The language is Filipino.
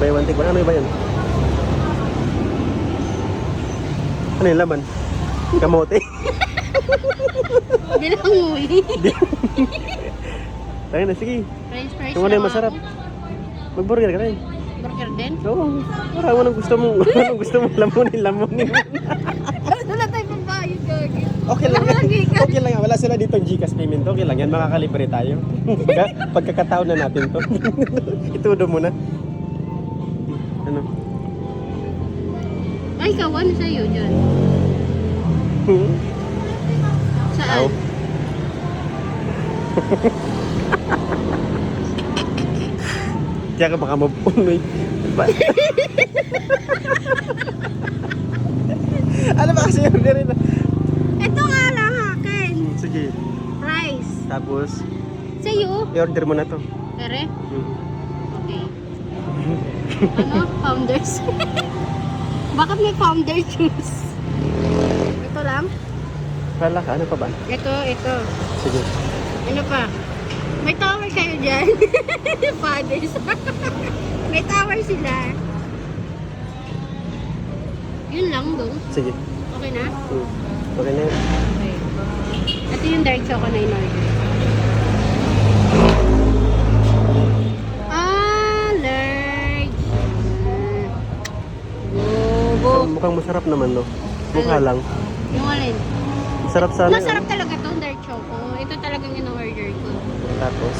buy one take one. Ano ba yan? Ano yung laman? Kamote? Hindi lang umuwi. Tayo na, sige. French fries Kung ano yung masarap. Mag-burger ka rin. Burger din? Oo. Parang anong gusto mo. Anong gusto mo? Lamunin. Wala tayo pambayad, gagi. Okay lang yan. Okay lang yan. Wala sila dito Gcash payment. Okay lang yan. Makakalibre tayo. Pagkakataon na natin to. Itudo mo na. Ano? Ay, ikaw, ano sa'yo dyan? Saan? Aw. Kaya ka baka mabunoy. Ano ba kasi yung rin? Ito nga lang akin. Sige. Rice. Tapos, Sa'yo? i-order mo na to. Pere? Hmm. Okay. Ano? Founders? Bakit may founder juice? Ito lang? Wala ka, ano pa ba? Ito. Sige. Ano pa? May tower kayo dyan? Fathers. May tower sila. Yun lang dong. Sige. Okay na? Okay na yun. Okay. Ito yung dark choco na in-order. Large. Mukhang masarap naman, no? Mukha lang. Yung alin? Masarap sana. Masarap talaga to, dark choco. Ito talagang in-order ko. Tapos,